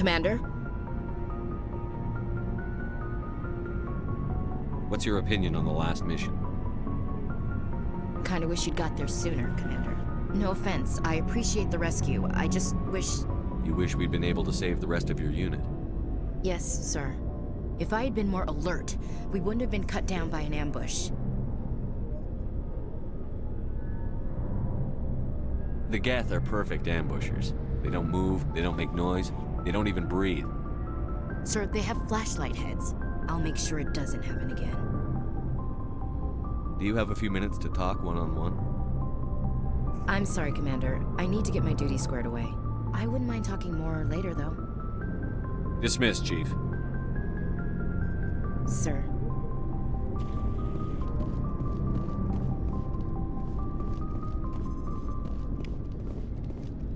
Commander? What's your opinion on the last mission? Kinda wish you'd got there sooner, Commander. No offense, I appreciate the rescue. I just wish... You wish we'd been able to save the rest of your unit? Yes, sir. If I had been more alert, we wouldn't have been cut down by an ambush. The Geth are perfect ambushers. They don't move, they don't make noise, they don't even breathe. Sir, they have flashlight heads. I'll make sure it doesn't happen again. Do you have a few minutes to talk one-on-one? I'm sorry, Commander. I need to get my duties squared away. I wouldn't mind talking more later, though. Dismissed, Chief. Sir.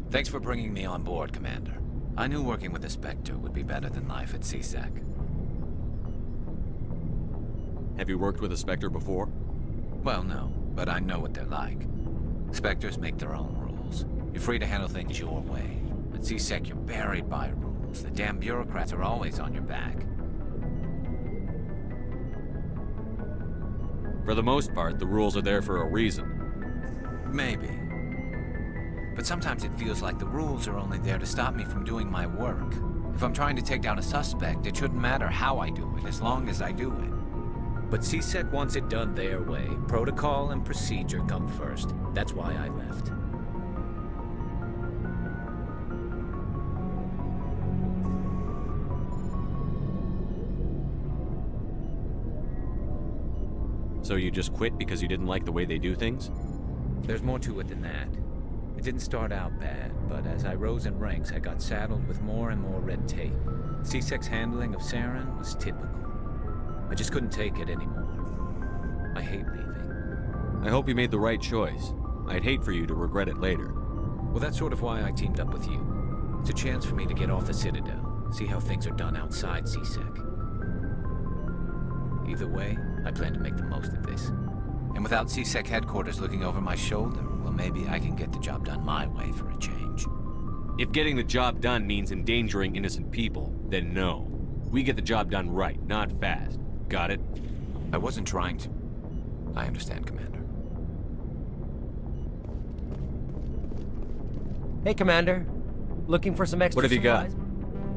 Thanks for bringing me on board, Commander. I knew working with the Spectre would be better than life at CSEC. Have you worked with a Spectre before? Well, no, but I know what they're like. Spectres make their own rules. You're free to handle things your way. At CSEC, you're buried by rules. The damn bureaucrats are always on your back. For the most part, the rules are there for a reason. Maybe. But sometimes it feels like the rules are only there to stop me from doing my work. If I'm trying to take down a suspect, it shouldn't matter how I do it, as long as I do it. But CSEC wants it done their way. Protocol and procedure come first. That's why I left. So you just quit because you didn't like the way they do things? There's more to it than that. It didn't start out bad, but as I rose in ranks, I got saddled with more and more red tape. CSEC's handling of Saren was typical. I just couldn't take it anymore. I hate leaving. I hope you made the right choice. I'd hate for you to regret it later. Well, that's sort of why I teamed up with you. It's a chance for me to get off the Citadel, see how things are done outside CSEC. Either way, I plan to make the most of this. And without CSEC headquarters looking over my shoulder, well, maybe I can get the job done my way for a change. If getting the job done means endangering innocent people, then no. We get the job done right, not fast. Got it? I wasn't trying to... I understand, Commander. Hey, Commander. Looking for some extra What have you got? supplies?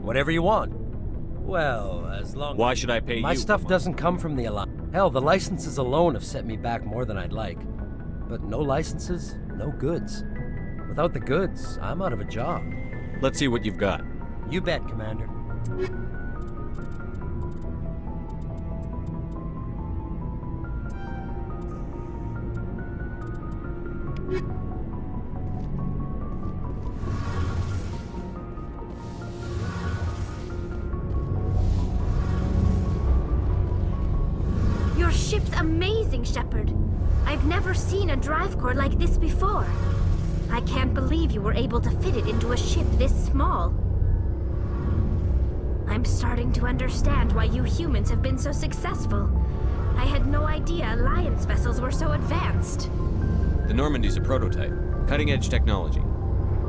Whatever you want. Well, as long Why as... should I pay you? My stuff for doesn't come from the Alliance. Hell, the licenses alone have set me back more than I'd like. But no licenses, no goods. Without the goods, I'm out of a job. Let's see what you've got. You bet, Commander. Your ship's amazing, Shepard. I've never seen a drive core like this before. I can't believe you were able to fit it into a ship this small. I'm starting to understand why you humans have been so successful. I had no idea Alliance vessels were so advanced. The Normandy's a prototype. Cutting-edge technology.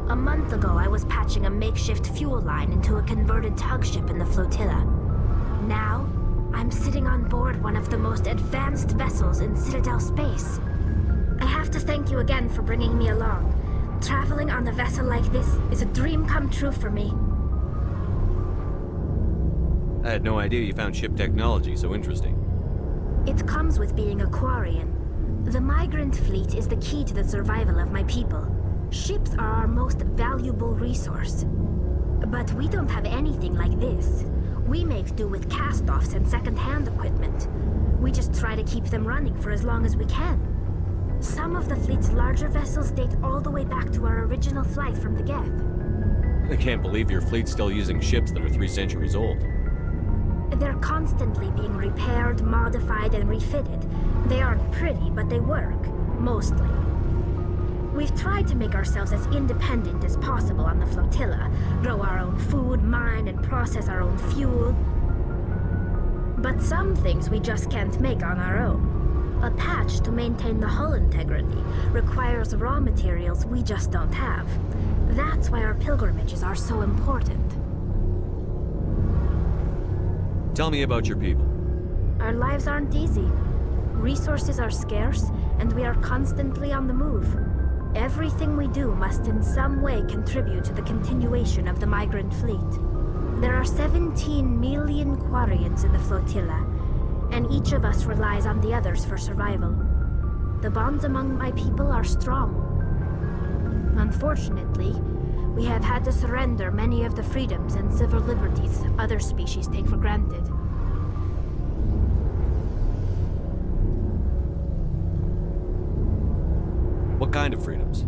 A month ago, I was patching a makeshift fuel line into a converted tug ship in the flotilla. Now, I'm sitting on board one of the most advanced vessels in Citadel space. I have to thank you again for bringing me along. Traveling on a vessel like this is a dream come true for me. I had no idea you found ship technology so interesting. It comes with being a Quarian. The migrant fleet is the key to the survival of my people. Ships are our most valuable resource. But we don't have anything like this. We make do with cast-offs and second-hand equipment. We just try to keep them running for as long as we can. Some of the fleet's larger vessels date all the way back to our original flight from the Geth. I can't believe your fleet's still using ships that are 3 centuries old. They're constantly being repaired, modified, and refitted. They aren't pretty, but they work. Mostly. We've tried to make ourselves as independent as possible on the flotilla, grow our own food, mine, and process our own fuel. But some things we just can't make on our own. A patch to maintain the hull integrity requires raw materials we just don't have. That's why our pilgrimages are so important. Tell me about your people. Our lives aren't easy. Resources are scarce, and we are constantly on the move. Everything we do must in some way contribute to the continuation of the migrant fleet. There are 17 million Quarians in the flotilla, and each of us relies on the others for survival. The bonds among my people are strong. Unfortunately, we have had to surrender many of the freedoms and civil liberties other species take for granted. What kind of freedoms?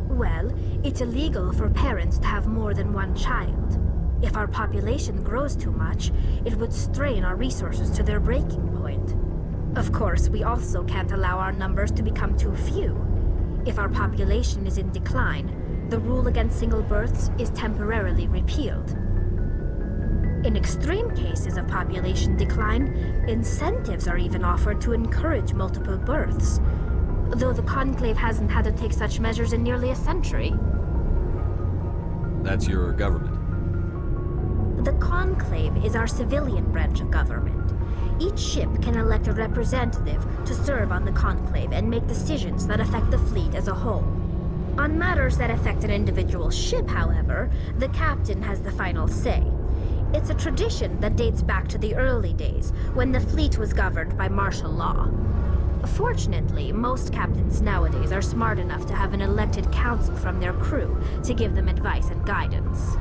Well, it's illegal for parents to have more than one child. If our population grows too much, it would strain our resources to their breaking point. Of course, we also can't allow our numbers to become too few. If our population is in decline, the rule against single births is temporarily repealed. In extreme cases of population decline, incentives are even offered to encourage multiple births, though the Conclave hasn't had to take such measures in nearly a century. That's your government. The Conclave is our civilian branch of government. Each ship can elect a representative to serve on the Conclave and make decisions that affect the fleet as a whole. On matters that affect an individual ship, however, the captain has the final say. It's a tradition that dates back to the early days, when the fleet was governed by martial law. Fortunately, most captains nowadays are smart enough to have an elected council from their crew to give them advice and guidance.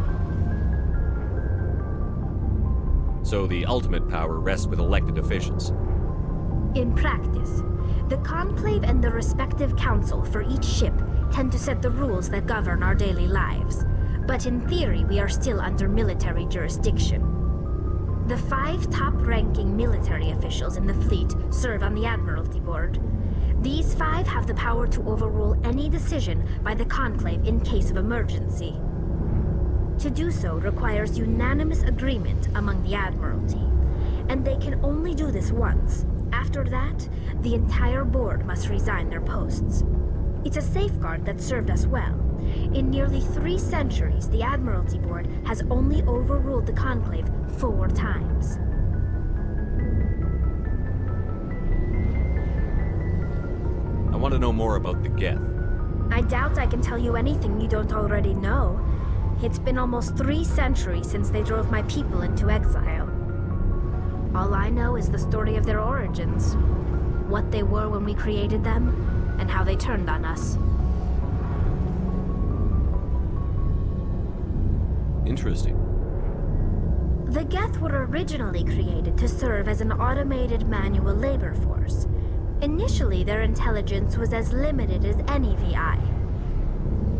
So the ultimate power rests with elected officials. In practice, the Conclave and the respective council for each ship tend to set the rules that govern our daily lives. But in theory, we are still under military jurisdiction. The 5 top-ranking military officials in the fleet serve on the Admiralty Board. These 5 have the power to overrule any decision by the Conclave in case of emergency. To do so requires unanimous agreement among the Admiralty, and they can only do this once. After that, the entire board must resign their posts. It's a safeguard that served us well. In nearly 3 centuries, the Admiralty Board has only overruled the Conclave 4 times. I want to know more about the Geth. I doubt I can tell you anything you don't already know. It's been almost 3 centuries since they drove my people into exile. All I know is the story of their origins, what they were when we created them, and how they turned on us. Interesting. The Geth were originally created to serve as an automated manual labor force. Initially, their intelligence was as limited as any VI.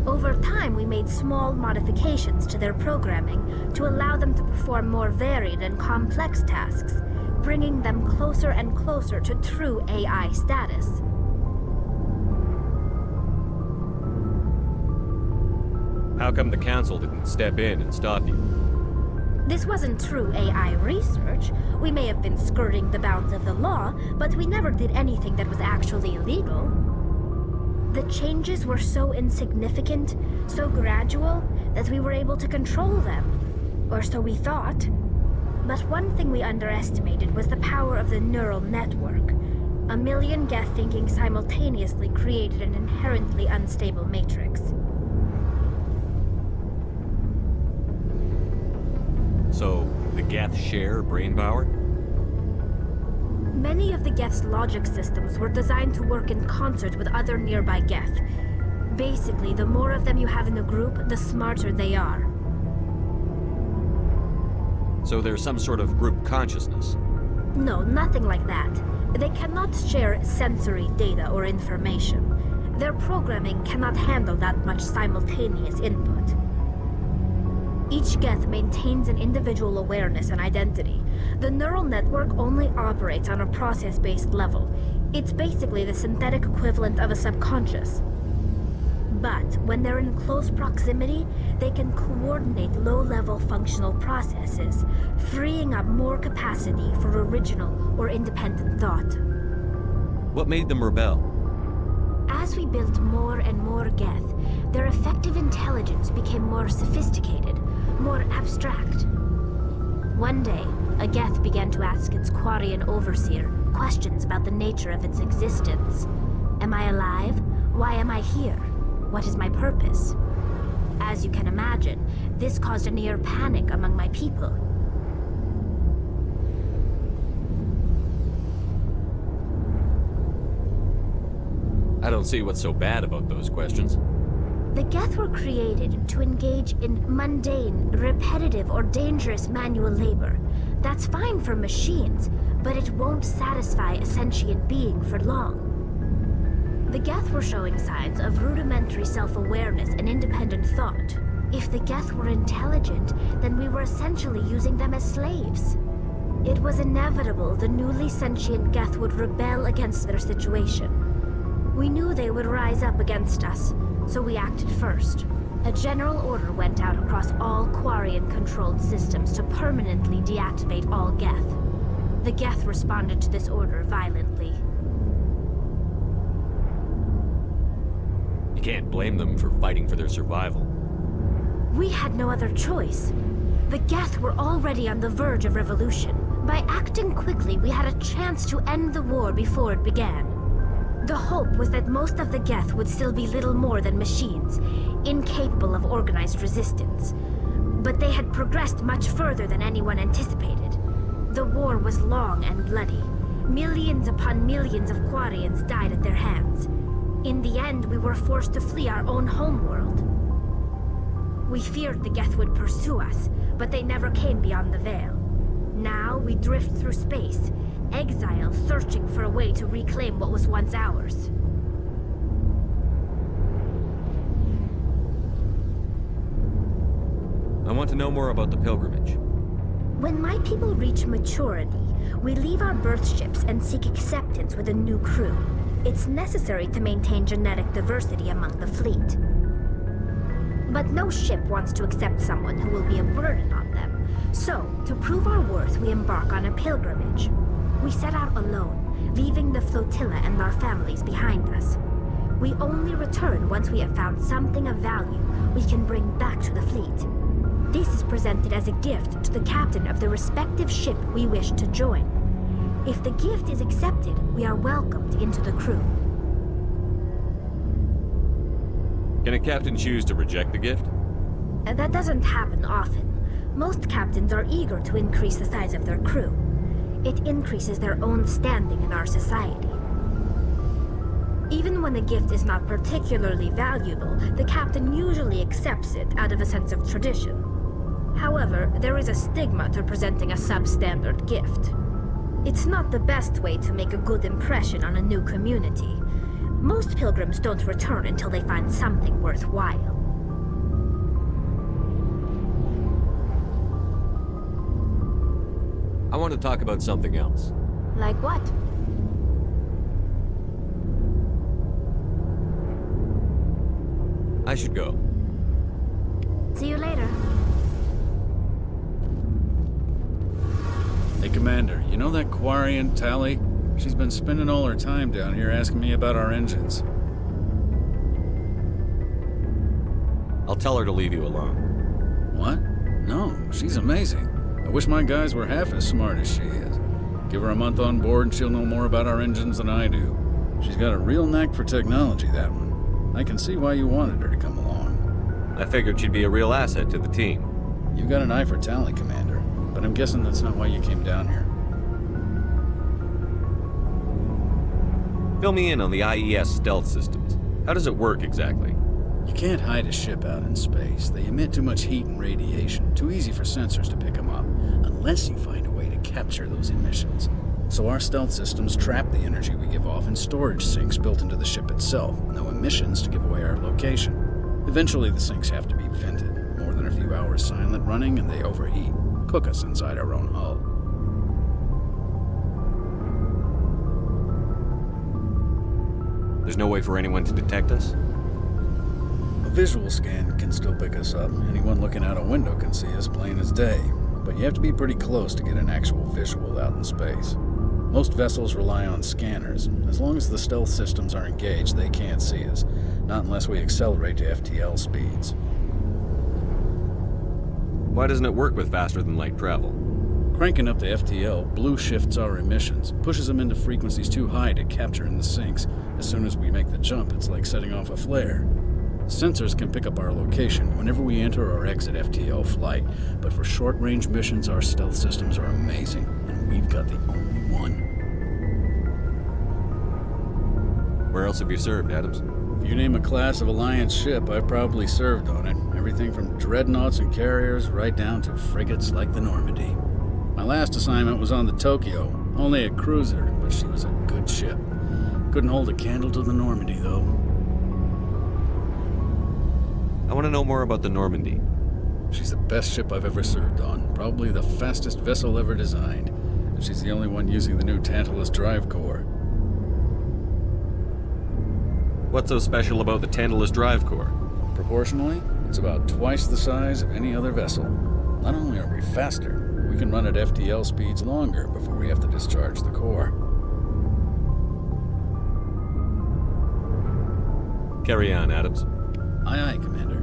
Over time, we made small modifications to their programming to allow them to perform more varied and complex tasks, bringing them closer and closer to true AI status. How come the Council didn't step in and stop you? This wasn't true AI research. We may have been skirting the bounds of the law, but we never did anything that was actually illegal. The changes were so insignificant, so gradual, that we were able to control them. Or so we thought. But one thing we underestimated was the power of the neural network. A million Geth thinking simultaneously created an inherently unstable matrix. So, the Geth share brain power? Many of the Geth's logic systems were designed to work in concert with other nearby Geth. Basically, the more of them you have in a group, the smarter they are. So there's some sort of group consciousness? No, nothing like that. They cannot share sensory data or information. Their programming cannot handle that much simultaneous input. Each Geth maintains an individual awareness and identity. The neural network only operates on a process-based level. It's basically the synthetic equivalent of a subconscious. But when they're in close proximity, they can coordinate low-level functional processes, freeing up more capacity for original or independent thought. What made them rebel? As we built more and more Geth, their effective intelligence became more sophisticated, more abstract. One day, a Geth began to ask its Quarian overseer questions about the nature of its existence. Am I alive? Why am I here? What is my purpose? As you can imagine, this caused a near panic among my people. I don't see what's so bad about those questions. The Geth were created to engage in mundane, repetitive, or dangerous manual labor. That's fine for machines, but it won't satisfy a sentient being for long. The Geth were showing signs of rudimentary self-awareness and independent thought. If the Geth were intelligent, then we were essentially using them as slaves. It was inevitable the newly sentient Geth would rebel against their situation. We knew they would rise up against us, so we acted first. A general order went out across all Quarian-controlled systems to permanently deactivate all Geth. The Geth responded to this order violently. You can't blame them for fighting for their survival. We had no other choice. The Geth were already on the verge of revolution. By acting quickly, we had a chance to end the war before it began. The hope was that most of the Geth would still be little more than machines, incapable of organized resistance. But they had progressed much further than anyone anticipated. The war was long and bloody. Millions upon millions of Quarians died at their hands. In the end, we were forced to flee our own homeworld. We feared the Geth would pursue us, but they never came beyond the Veil. Now we drift through space, exile searching for a way to reclaim what was once ours. I want to know more about the pilgrimage. When my people reach maturity, we leave our birth ships and seek acceptance with a new crew. It's necessary to maintain genetic diversity among the fleet. But no ship wants to accept someone who will be a burden on them. So, to prove our worth, we embark on a pilgrimage. We set out alone, leaving the flotilla and our families behind us. We only return once we have found something of value we can bring back to the fleet. This is presented as a gift to the captain of the respective ship we wish to join. If the gift is accepted, we are welcomed into the crew. Can a captain choose to reject the gift? That doesn't happen often. Most captains are eager to increase the size of their crew. It increases their own standing in our society. Even when a gift is not particularly valuable, the captain usually accepts it out of a sense of tradition. However, there is a stigma to presenting a substandard gift. It's not the best way to make a good impression on a new community. Most pilgrims don't return until they find something worthwhile. I want to talk about something else. Like what? I should go. See you later. Hey, Commander, you know that Quarian, Tally? She's been spending all her time down here asking me about our engines. I'll tell her to leave you alone. What? No, she's amazing. I wish my guys were half as smart as she is. Give her a month on board and she'll know more about our engines than I do. She's got a real knack for technology, that one. I can see why you wanted her to come along. I figured she'd be a real asset to the team. You got an eye for Tally, Commander, but I'm guessing that's not why you came down here. Fill me in on the IES stealth systems. How does it work exactly? You can't hide a ship out in space. They emit too much heat and radiation. Too easy for sensors to pick them up, unless you find a way to capture those emissions. So our stealth systems trap the energy we give off in storage sinks built into the ship itself. No emissions to give away our location. Eventually the sinks have to be vented. More than a few hours silent running and they overheat. Cook us inside our own hull. There's no way for anyone to detect us? A visual scan can still pick us up. Anyone looking out a window can see us plain as day. But you have to be pretty close to get an actual visual out in space. Most vessels rely on scanners. As long as the stealth systems are engaged, they can't see us. Not unless we accelerate to FTL speeds. Why doesn't it work with faster than light travel? Cranking up the FTL blue shifts our emissions, pushes them into frequencies too high to capture in the sinks. As soon as we make the jump, it's like setting off a flare. Sensors can pick up our location whenever we enter or exit FTL flight, but for short-range missions, our stealth systems are amazing, and we've got the only one. Where else have you served, Adams? If you name a class of Alliance ship, I've probably served on it. Everything from dreadnoughts and carriers right down to frigates like the Normandy. My last assignment was on the Tokyo, only a cruiser, but she was a good ship. Couldn't hold a candle to the Normandy, though. I want to know more about the Normandy. She's the best ship I've ever served on, probably the fastest vessel ever designed, and she's the only one using the new Tantalus drive core. What's so special about the Tantalus drive core? Proportionally, it's about twice the size of any other vessel. Not only are we faster, we can run at FTL speeds longer before we have to discharge the core. Carry on, Adams. Aye, aye, Commander.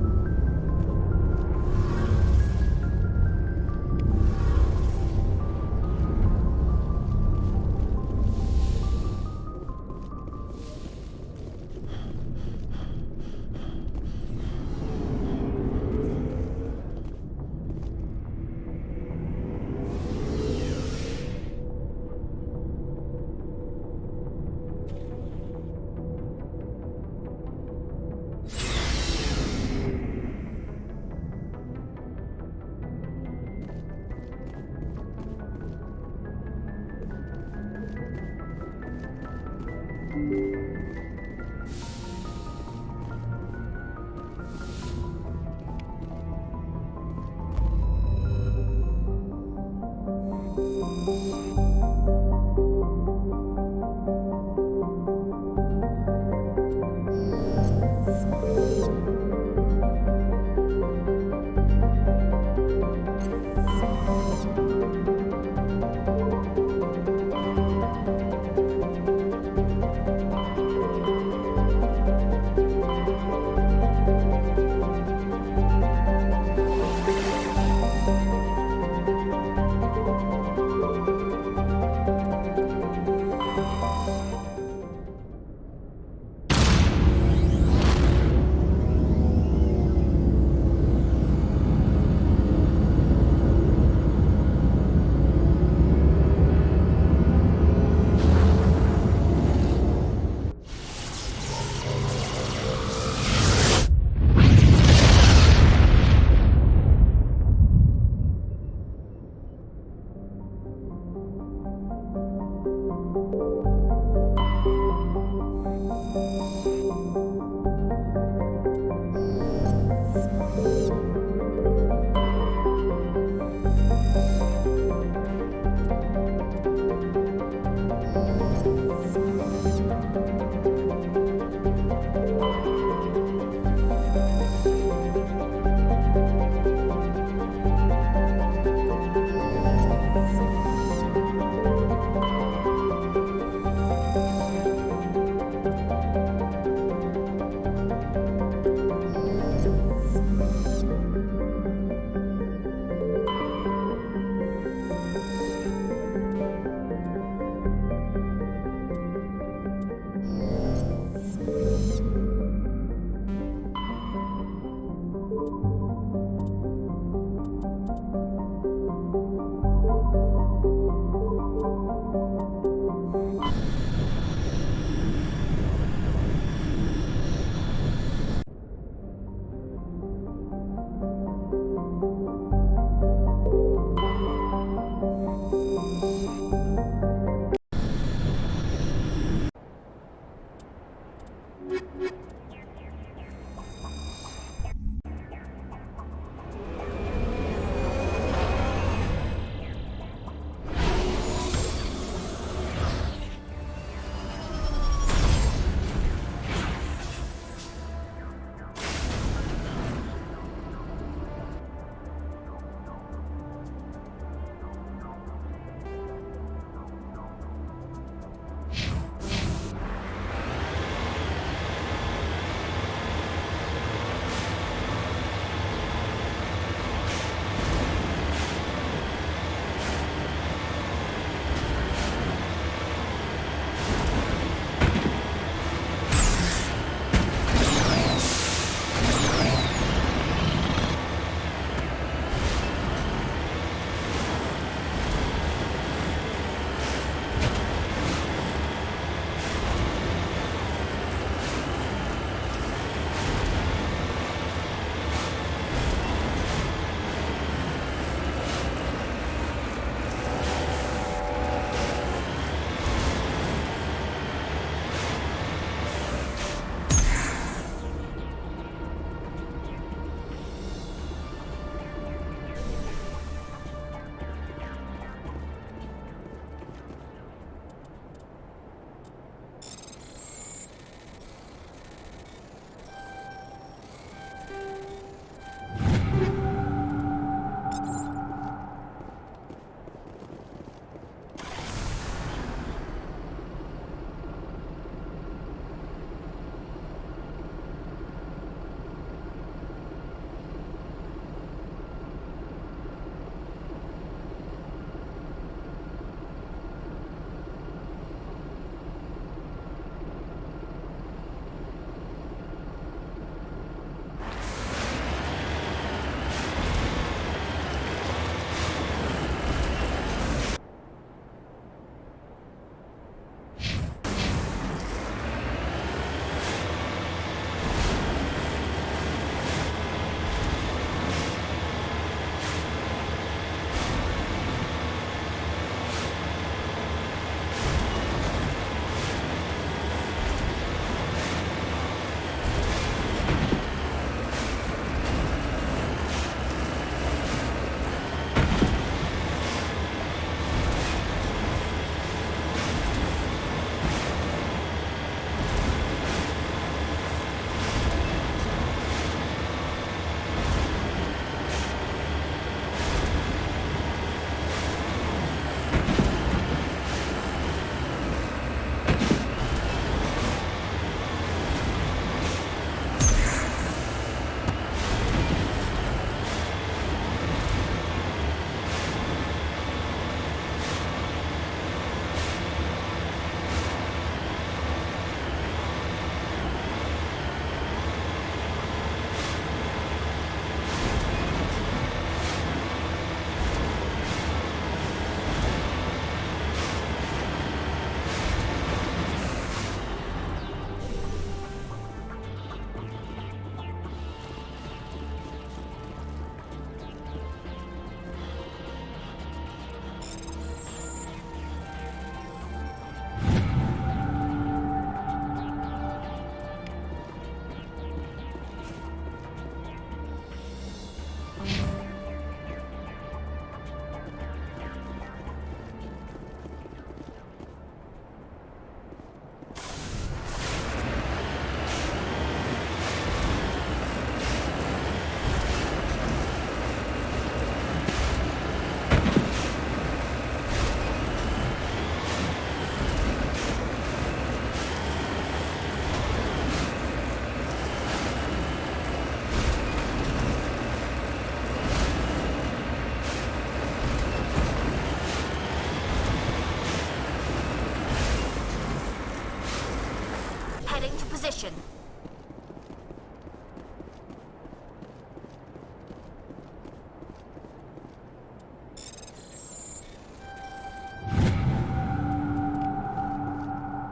position.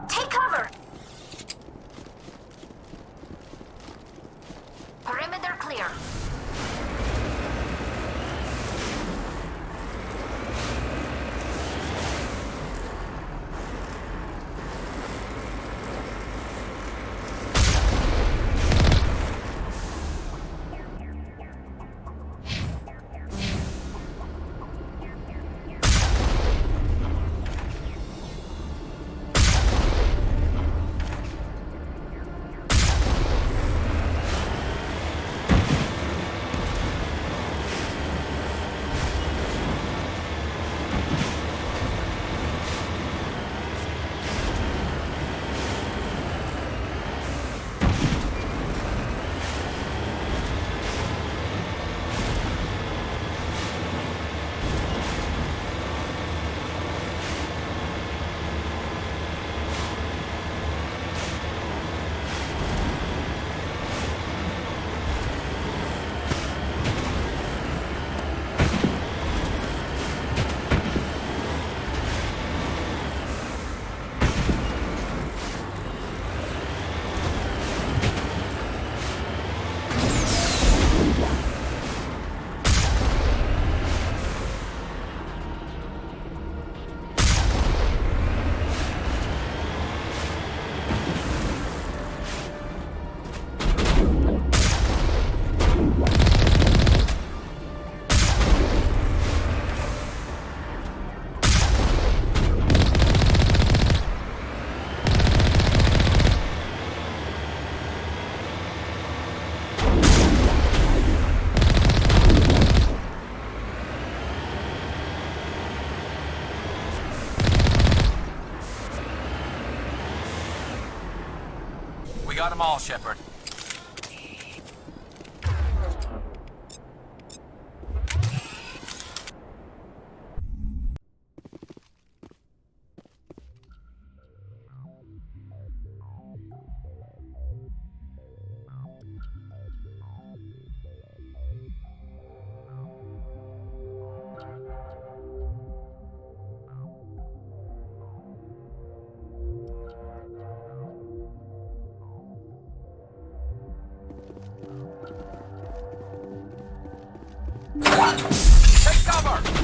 Take cover! Perimeter clear. We got them all, Shepard. Take cover!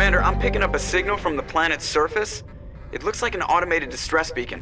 Commander, I'm picking up a signal from the planet's surface. It looks like an automated distress beacon.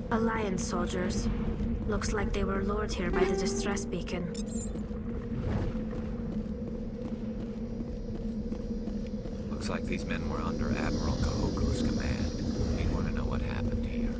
Alliance soldiers. Looks like they were lured here by the distress beacon. Looks like these men were under Admiral Kahoko's command. We want to know what happened here.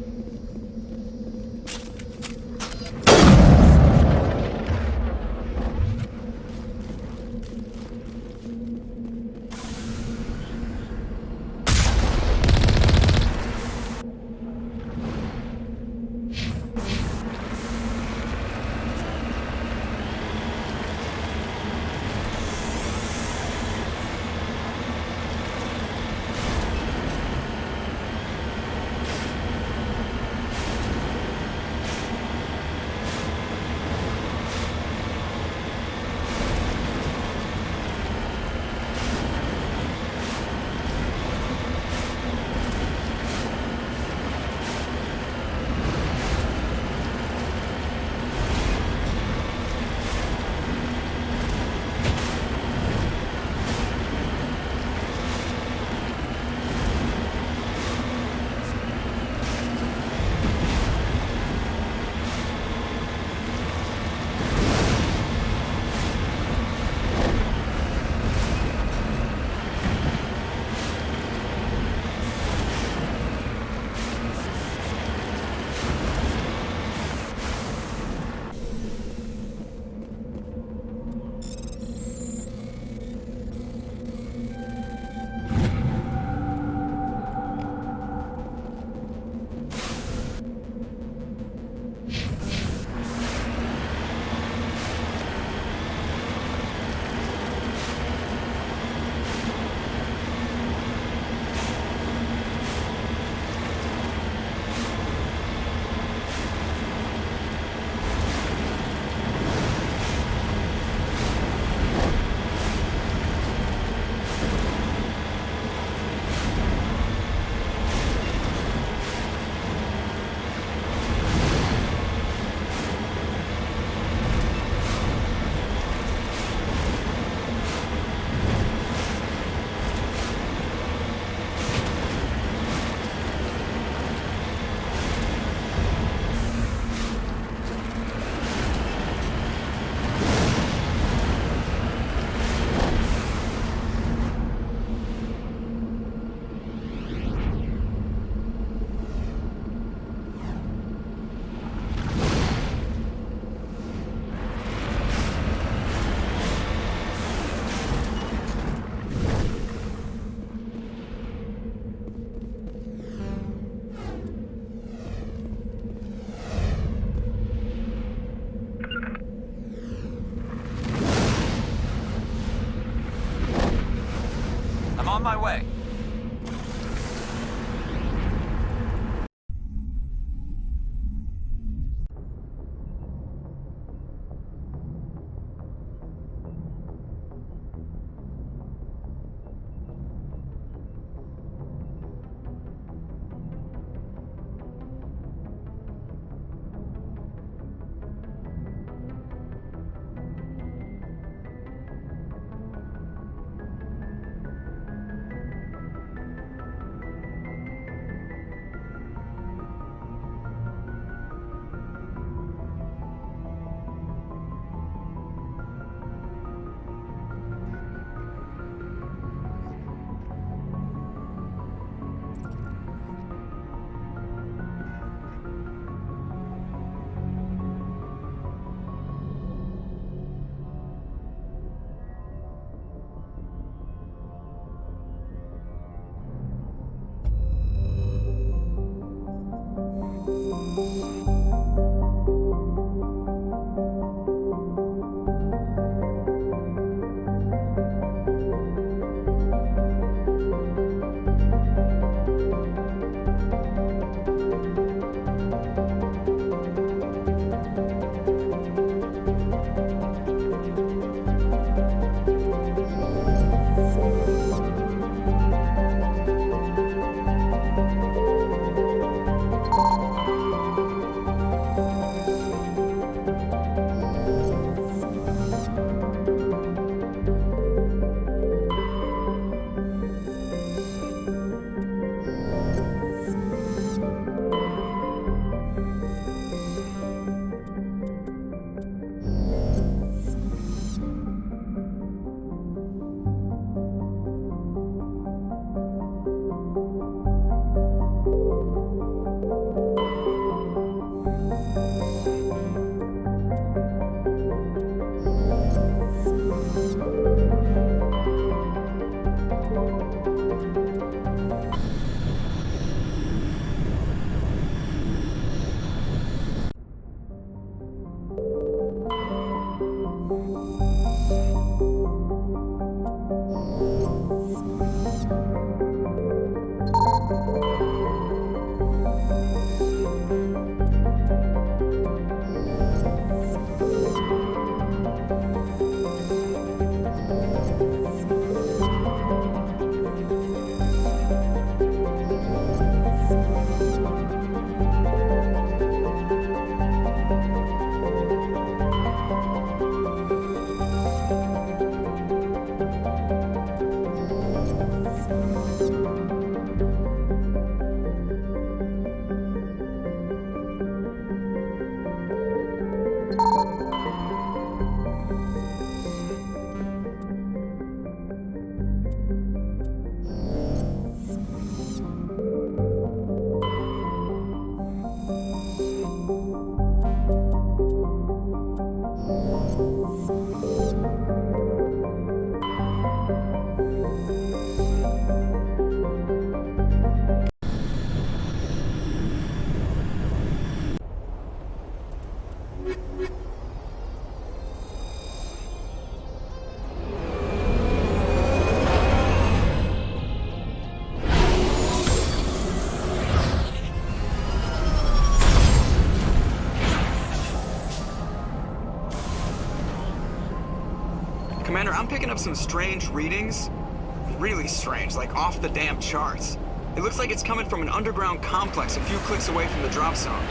Commander, I'm picking up some strange readings. Really strange, like off the damn charts. It looks like it's coming from an underground complex a few clicks away from the drop zone.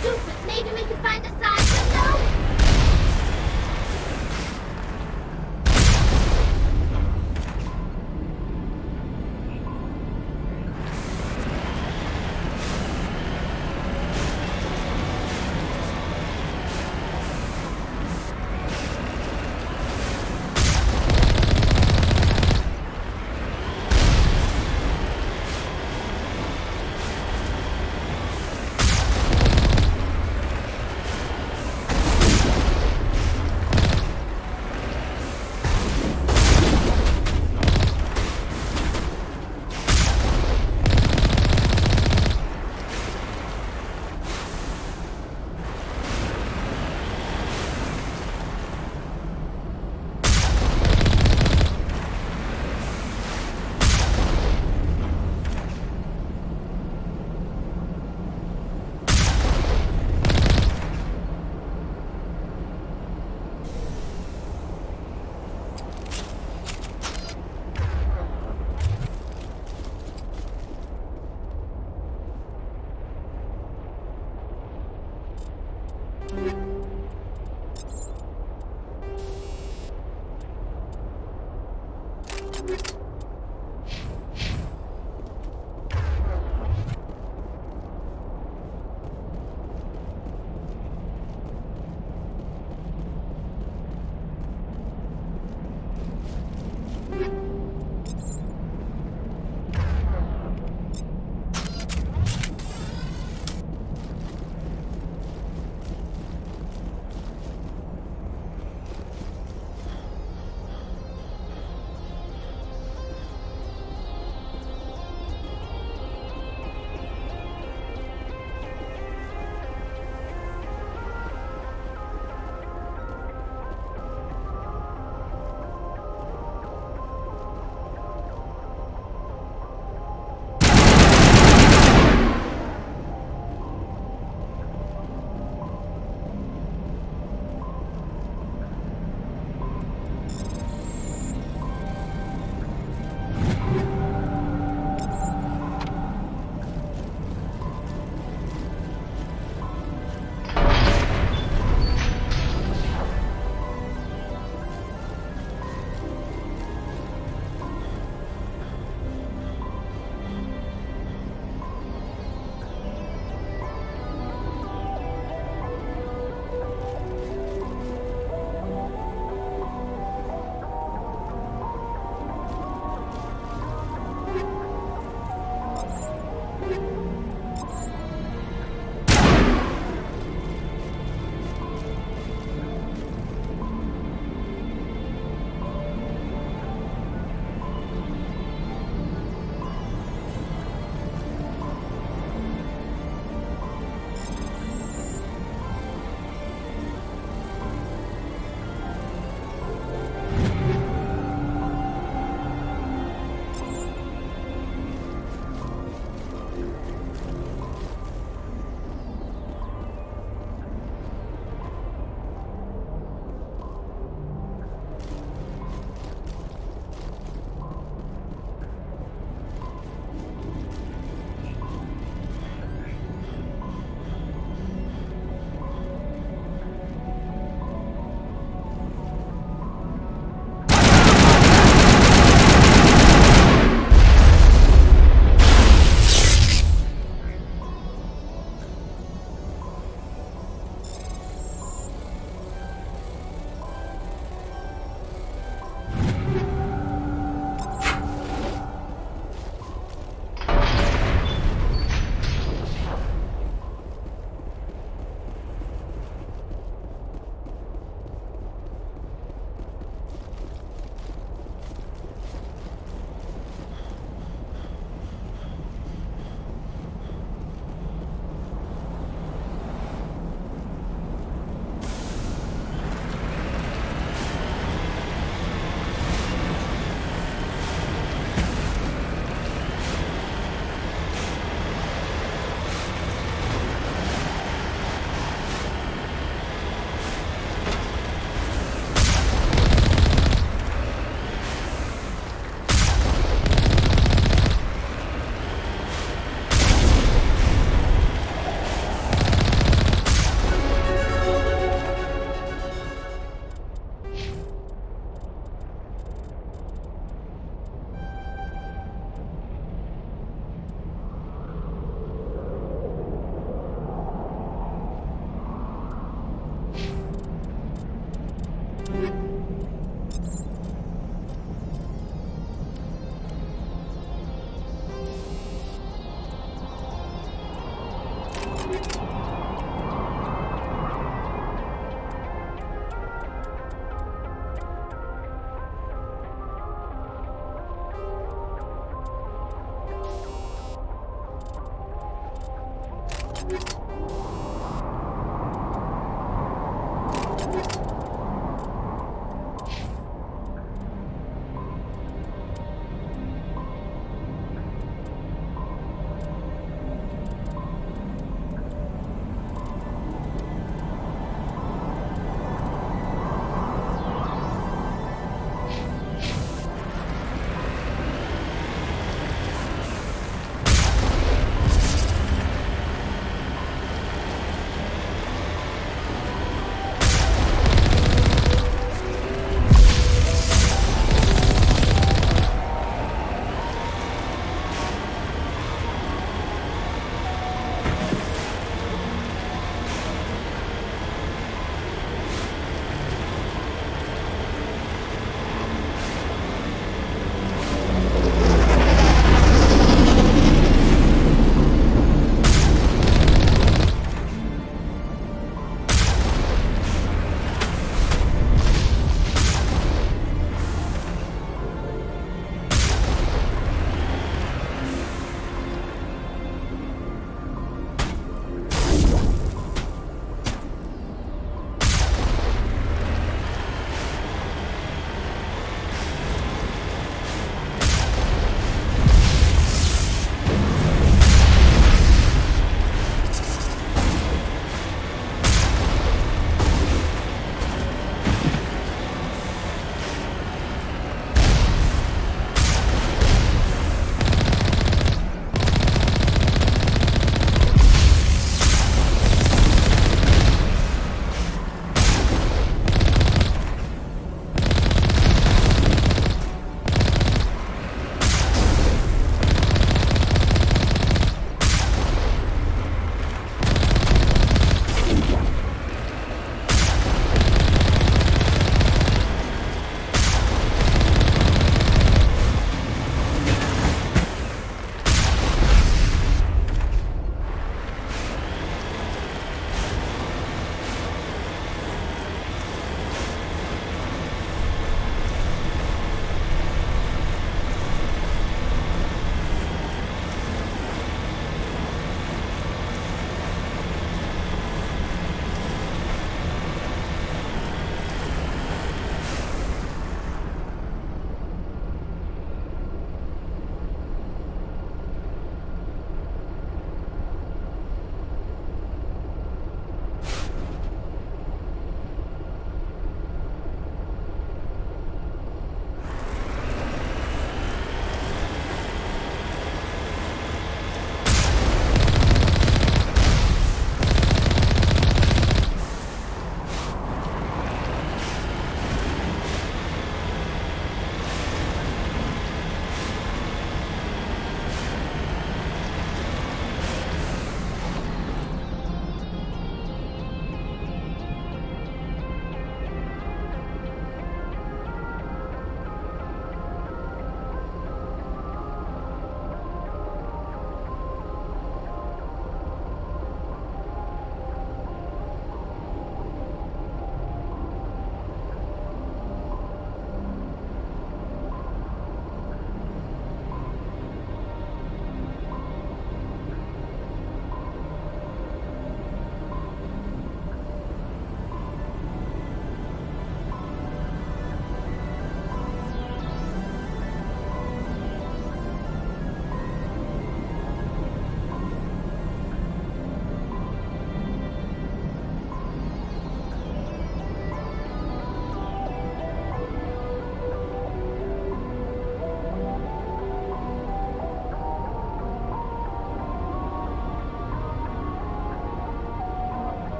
stupid. Maybe we can find a side window?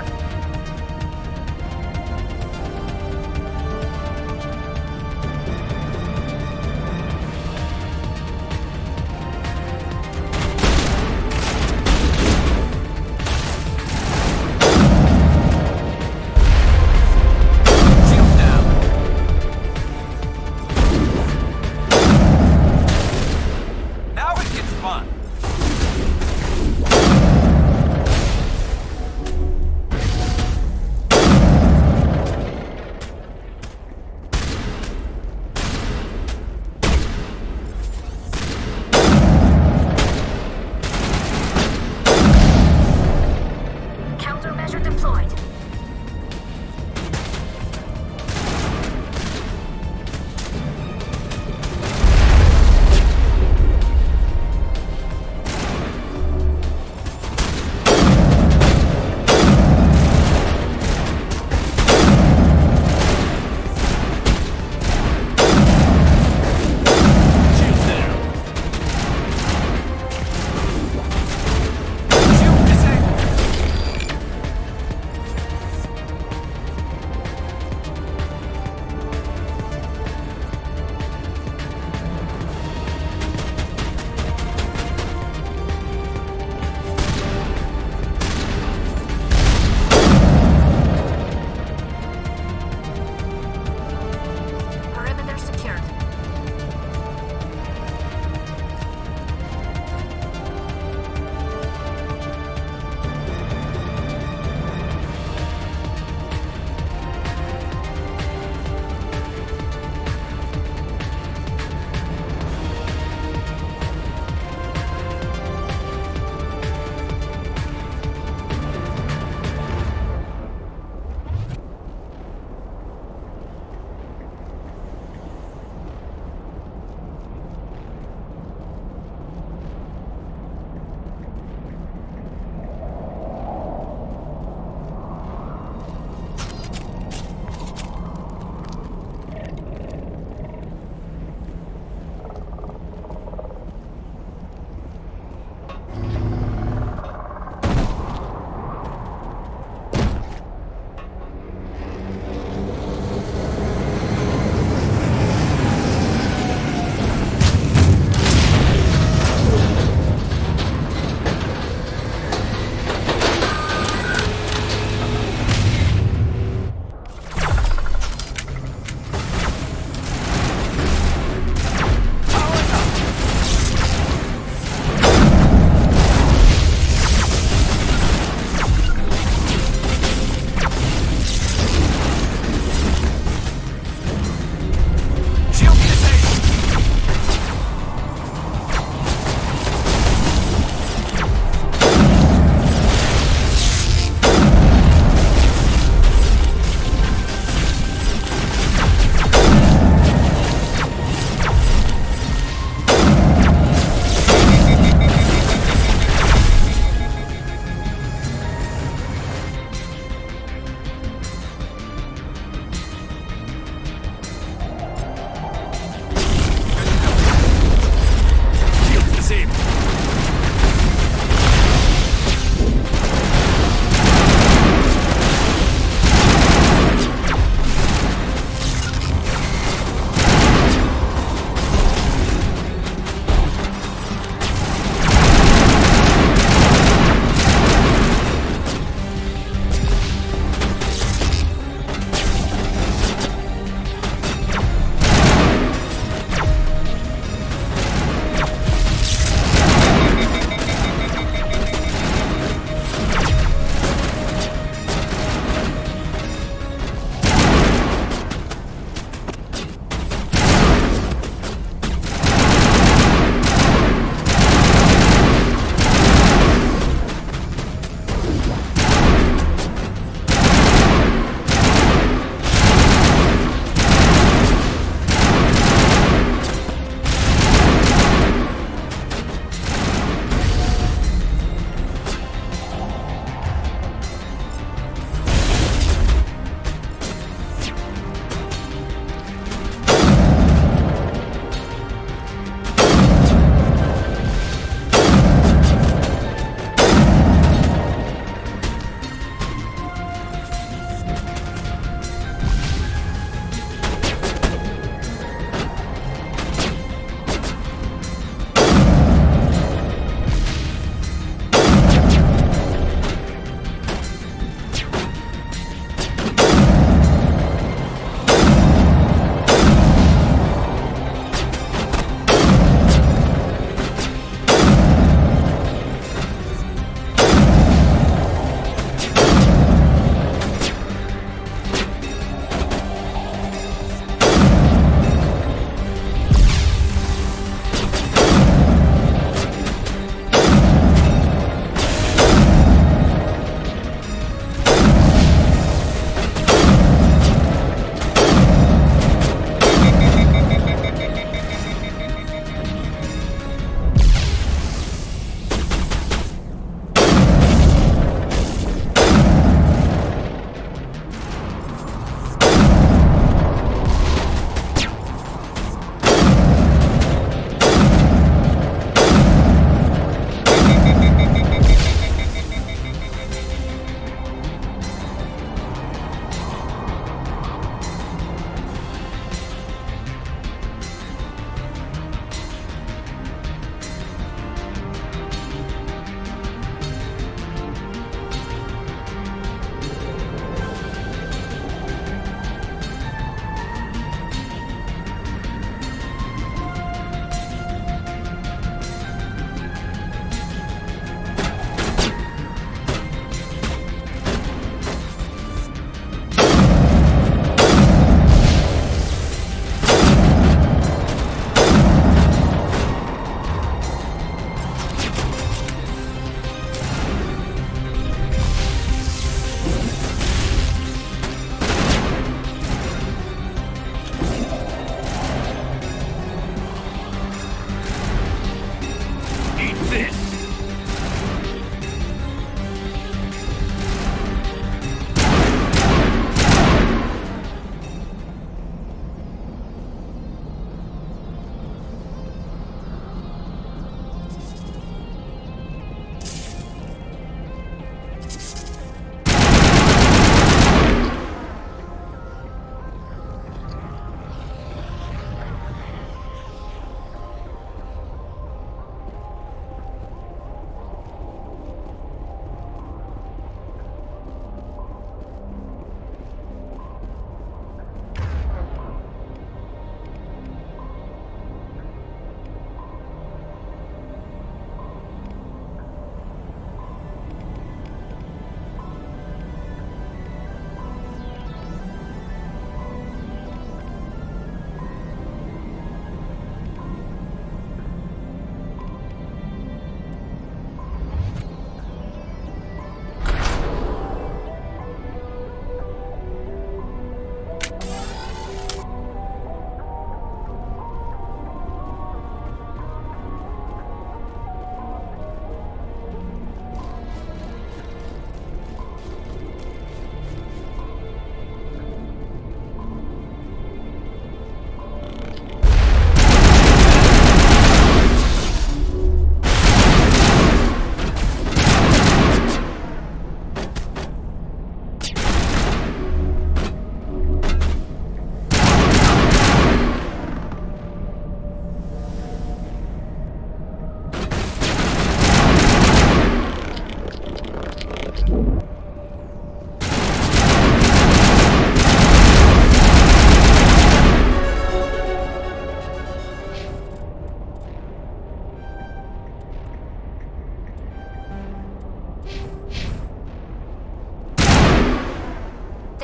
forward. Shields down. Now it gets fun.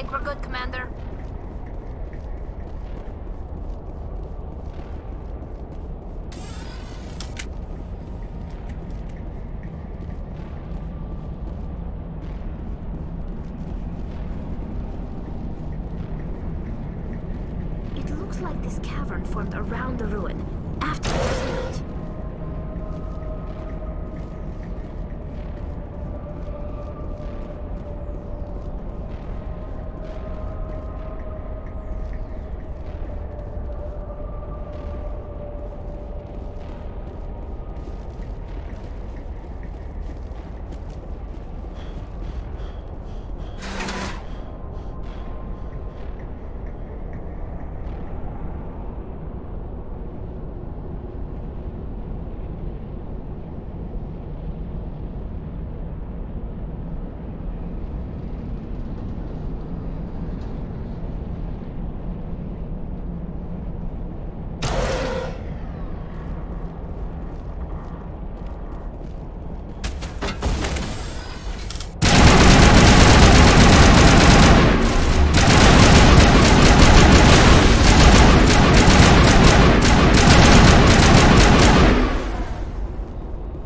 think we're good, Commander. It looks like this cavern formed around the ruin, after it was built.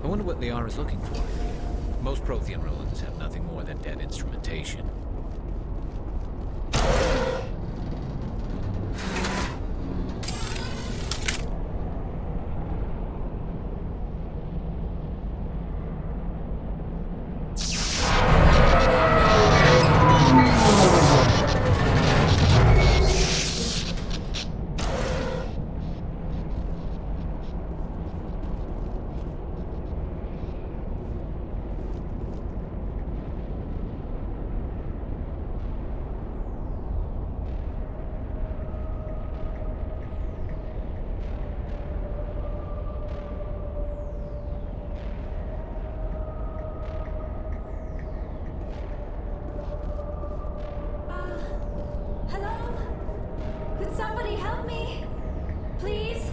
I wonder what Liara's looking for. Most Prothean ruins have nothing more than dead instrumentation. Hello? Could somebody help me? Please?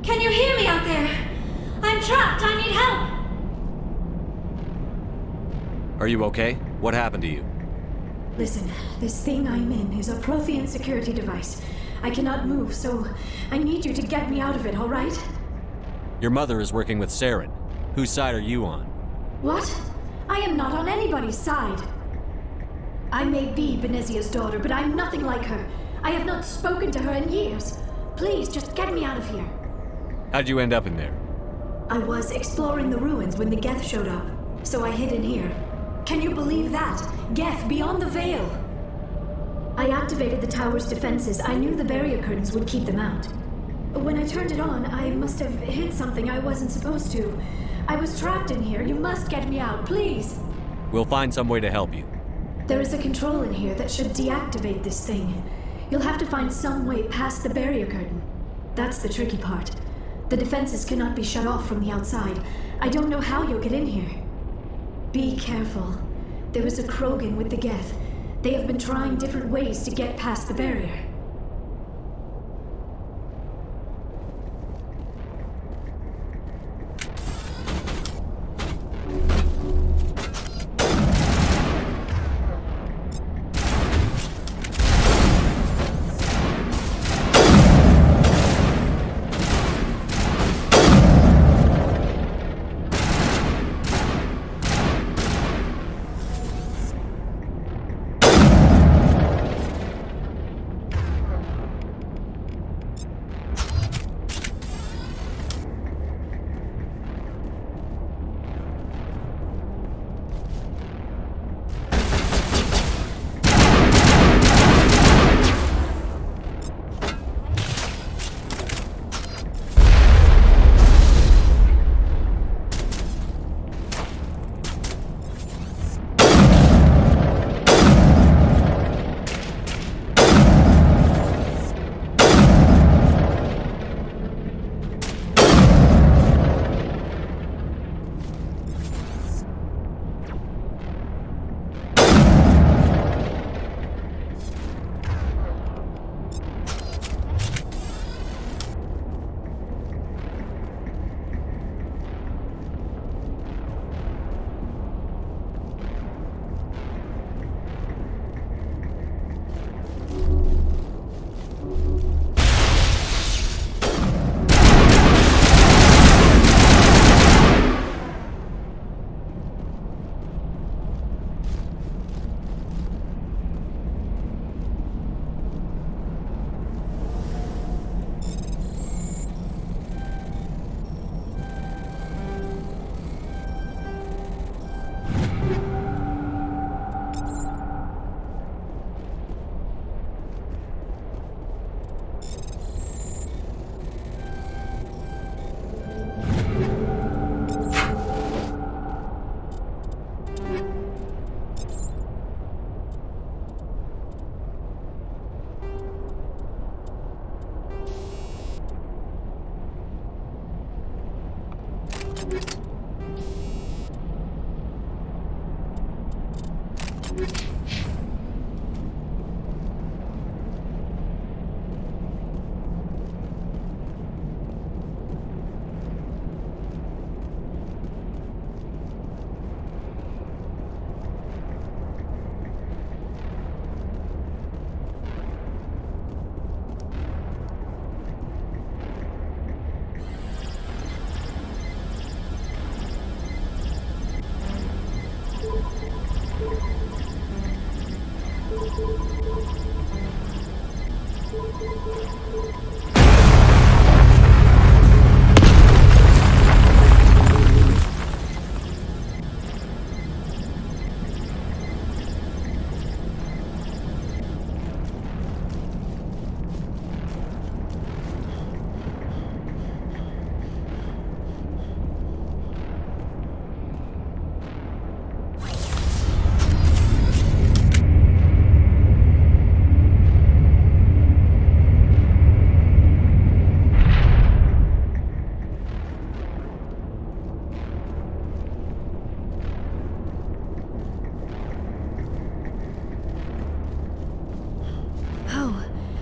Can you hear me out there? I'm trapped. I need help. Are you okay? What happened to you? Listen, this thing I'm in is a Prothean security device. I cannot move, so I need you to get me out of it, all right? Your mother is working with Saren. Whose side are you on? What? I am not on anybody's side. I may be Benezia's daughter, but I'm nothing like her. I have not spoken to her in years. Please, just get me out of here. How'd you end up in there? I was exploring the ruins when the Geth showed up, so I hid in here. Can you believe that? Geth, beyond the veil! I activated the tower's defenses. I knew the barrier curtains would keep them out. When I turned it on, I must have hit something I wasn't supposed to. I was trapped in here. You must get me out, please! We'll find some way to help you. There is a control in here that should deactivate this thing. You'll have to find some way past the barrier curtain. That's the tricky part. The defenses cannot be shut off from the outside. I don't know how you'll get in here. Be careful. There is a Krogan with the Geth. They have been trying different ways to get past the barrier.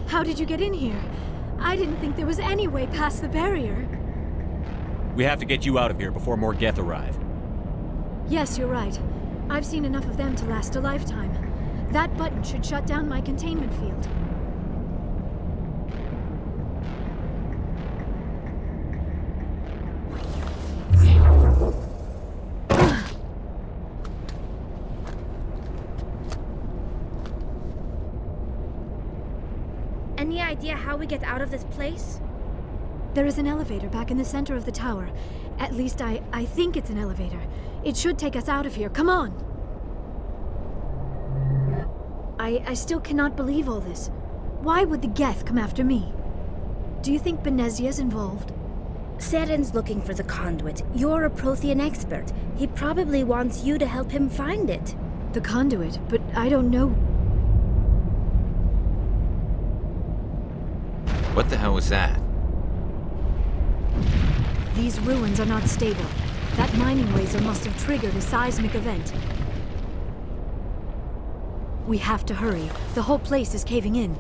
How did you get in here? I didn't think there was any way past the barrier. We have to get you out of here before more Geth arrive. Yes, you're right. I've seen enough of them to last a lifetime. That button should shut down my containment field. Any idea how we get out of this place? There is an elevator back in the center of the tower. At least I think it's an elevator. It should take us out of here. Come on! I still cannot believe all this. Why would the Geth come after me? Do you think Benezia's involved? Saren's looking for the conduit. You're a Prothean expert. He probably wants you to help him find it. The conduit? But I don't know. What the hell was that? These ruins are not stable. That mining laser must have triggered a seismic event. We have to hurry. The whole place is caving in.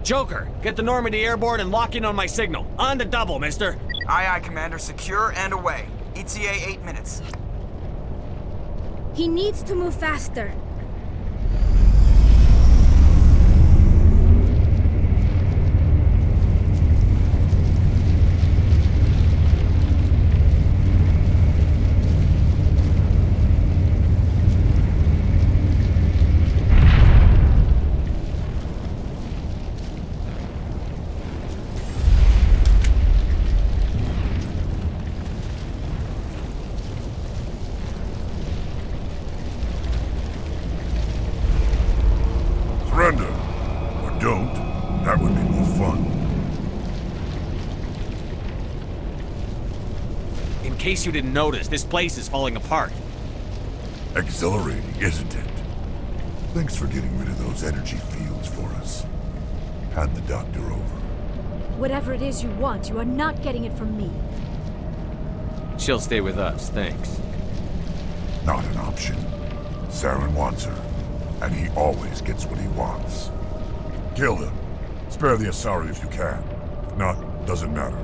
Joker, get the Normandy airborne and lock in on my signal. On the double, mister. Aye, aye, Commander. Secure and away. ETA 8 minutes. He needs to move faster. Surrender. Or don't. That would be more fun. In case you didn't notice, this place is falling apart. Exhilarating, isn't it? Thanks for getting rid of those energy fields for us. Hand the doctor over. Whatever it is you want, you are not getting it from me. She'll stay with us, thanks. Not an option. Saren wants her, and he always gets what he wants. Kill him. Spare the Asari if you can. If not, doesn't matter.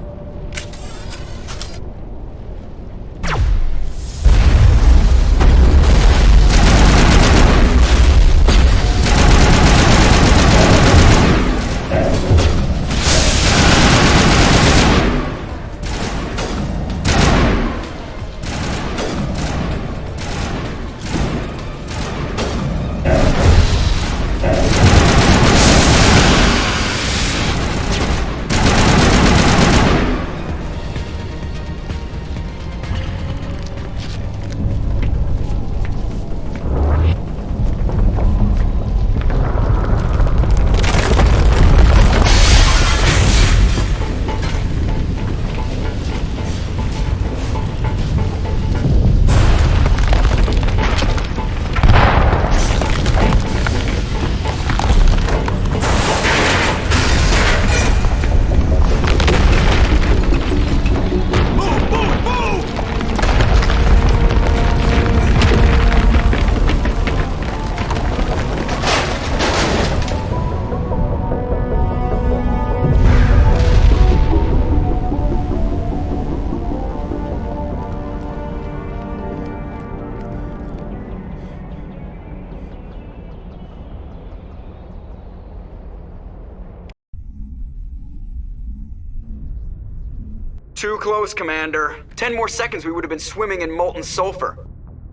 Too close, Commander. 10 more seconds we would have been swimming in molten sulfur.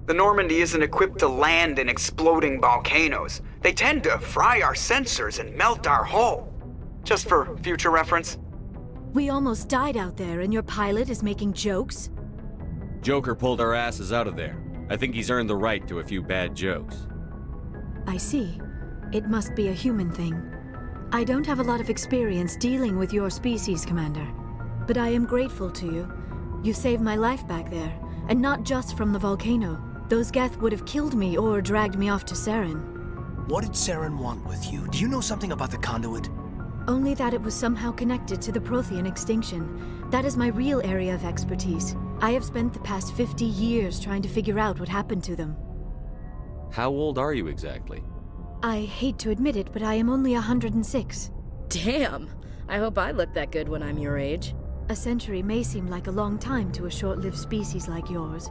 The Normandy isn't equipped to land in exploding volcanoes. They tend to fry our sensors and melt our hull. Just for future reference. We almost died out there, and your pilot is making jokes? Joker pulled our asses out of there. I think he's earned the right to a few bad jokes. I see. It must be a human thing. I don't have a lot of experience dealing with your species, Commander. But I am grateful to you. You saved my life back there, and not just from the volcano. Those Geth would have killed me or dragged me off to Saren. What did Saren want with you? Do you know something about the conduit? Only that it was somehow connected to the Prothean extinction. That is my real area of expertise. I have spent the past 50 years trying to figure out what happened to them. How old are you exactly? I hate to admit it, but I am only 106. Damn! I hope I look that good when I'm your age. A century may seem like a long time to a short-lived species like yours.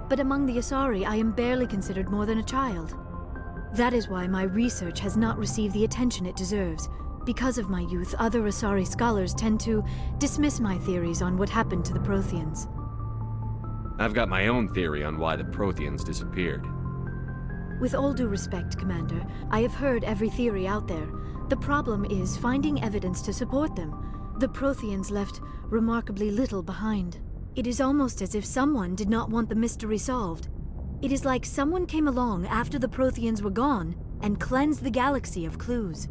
But among the Asari, I am barely considered more than a child. That is why my research has not received the attention it deserves. Because of my youth, other Asari scholars tend to dismiss my theories on what happened to the Protheans. I've got my own theory on why the Protheans disappeared. With all due respect, Commander, I have heard every theory out there. The problem is finding evidence to support them. The Protheans left remarkably little behind. It is almost as if someone did not want the mystery solved. It is like someone came along after the Protheans were gone and cleansed the galaxy of clues.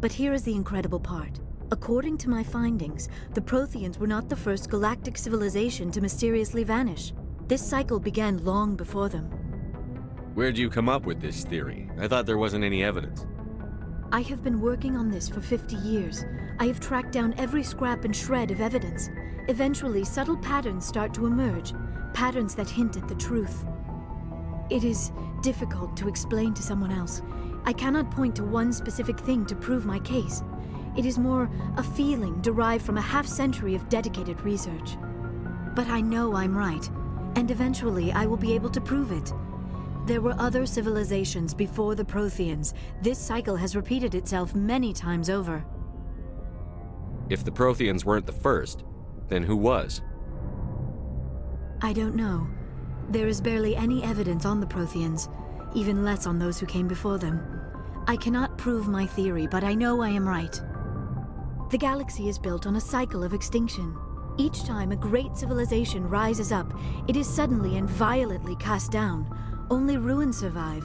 But here is the incredible part. According to my findings, the Protheans were not the first galactic civilization to mysteriously vanish. This cycle began long before them. Where'd you come up with this theory? I thought there wasn't any evidence. I have been working on this for 50 years. I have tracked down every scrap and shred of evidence. Eventually, subtle patterns start to emerge, patterns that hint at the truth. It is difficult to explain to someone else. I cannot point to one specific thing to prove my case. It is more a feeling derived from a half-century of dedicated research. But I know I'm right, and eventually I will be able to prove it. There were other civilizations before the Protheans. This cycle has repeated itself many times over. If the Protheans weren't the first, then who was? I don't know. There is barely any evidence on the Protheans, even less on those who came before them. I cannot prove my theory, but I know I am right. The galaxy is built on a cycle of extinction. Each time a great civilization rises up, it is suddenly and violently cast down. Only ruins survive.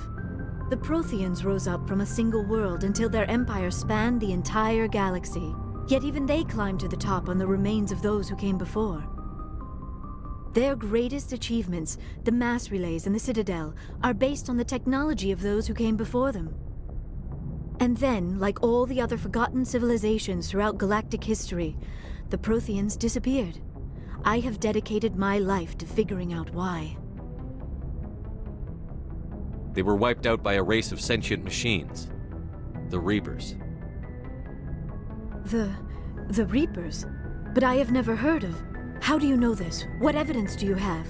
The Protheans rose up from a single world until their empire spanned the entire galaxy. Yet even they climbed to the top on the remains of those who came before. Their greatest achievements, the mass relays and the Citadel, are based on the technology of those who came before them. And then, like all the other forgotten civilizations throughout galactic history, the Protheans disappeared. I have dedicated my life to figuring out why. They were wiped out by a race of sentient machines. The Reapers. The Reapers? But I have never heard of. How do you know this? What evidence do you have?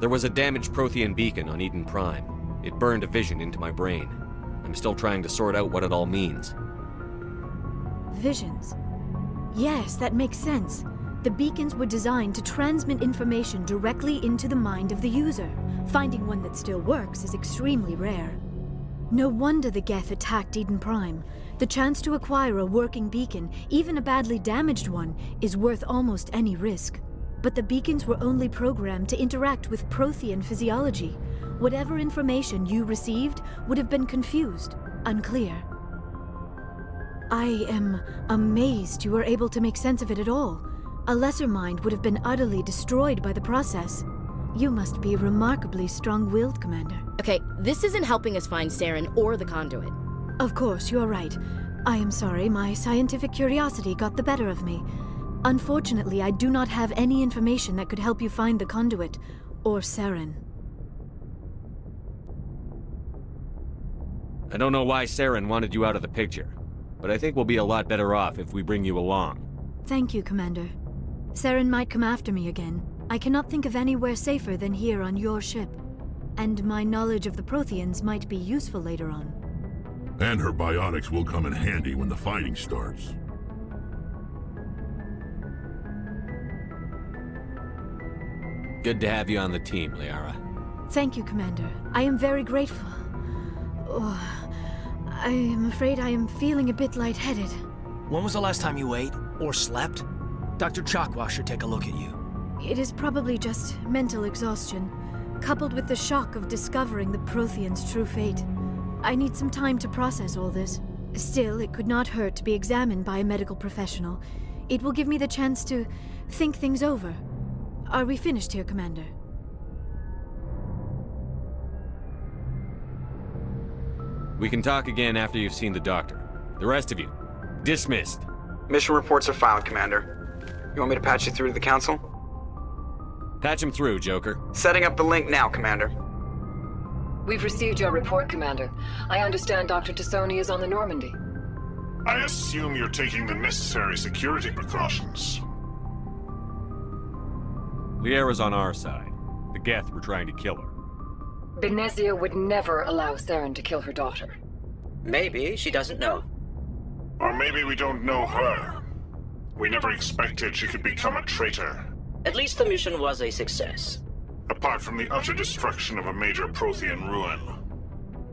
There was a damaged Prothean beacon on Eden Prime. It burned a vision into my brain. I'm still trying to sort out what it all means. Visions. Yes, that makes sense. The beacons were designed to transmit information directly into the mind of the user. Finding one that still works is extremely rare. No wonder the Geth attacked Eden Prime. The chance to acquire a working beacon, even a badly damaged one, is worth almost any risk. But the beacons were only programmed to interact with Prothean physiology. Whatever information you received would have been confused, unclear. I am amazed you were able to make sense of it at all. A lesser mind would have been utterly destroyed by the process. You must be remarkably strong-willed, Commander. Okay, this isn't helping us find Saren or the conduit. Of course, you are right. I am sorry, my scientific curiosity got the better of me. Unfortunately, I do not have any information that could help you find the conduit, or Saren. I don't know why Saren wanted you out of the picture, but I think we'll be a lot better off if we bring you along. Thank you, Commander. Saren might come after me again. I cannot think of anywhere safer than here on your ship. And my knowledge of the Protheans might be useful later on. And her biotics will come in handy when the fighting starts. Good to have you on the team, Liara. Thank you, Commander. I am very grateful. Oh, I am afraid I am feeling a bit lightheaded. When was the last time you ate? Or slept? Dr. Chakwa should take a look at you. It is probably just mental exhaustion, coupled with the shock of discovering the Prothean's true fate. I need some time to process all this. Still, it could not hurt to be examined by a medical professional. It will give me the chance to think things over. Are we finished here, Commander? We can talk again after you've seen the doctor. The rest of you, dismissed. Mission reports are filed, Commander. You want me to patch you through to the Council? Patch him through, Joker. Setting up the link now, Commander. We've received your report, Commander. I understand Dr. Tassoni is on the Normandy. I assume you're taking the necessary security precautions. Liara's on our side. The Geth were trying to kill her. Benezia would never allow Saren to kill her daughter. Maybe she doesn't know. Or maybe we don't know her. We never expected she could become a traitor. At least the mission was a success. Apart from the utter destruction of a major Prothean ruin.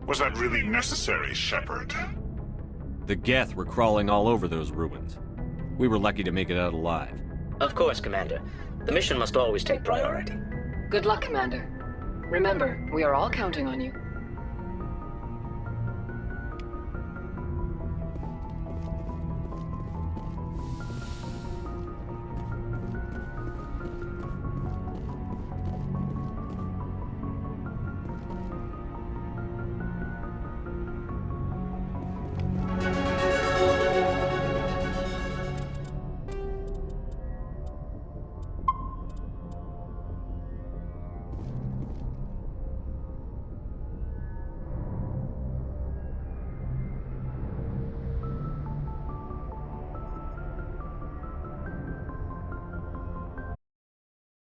Was that really necessary, Shepard? The Geth were crawling all over those ruins. We were lucky to make it out alive. Of course, Commander. The mission must always take priority. Good luck, Commander. Remember, we are all counting on you.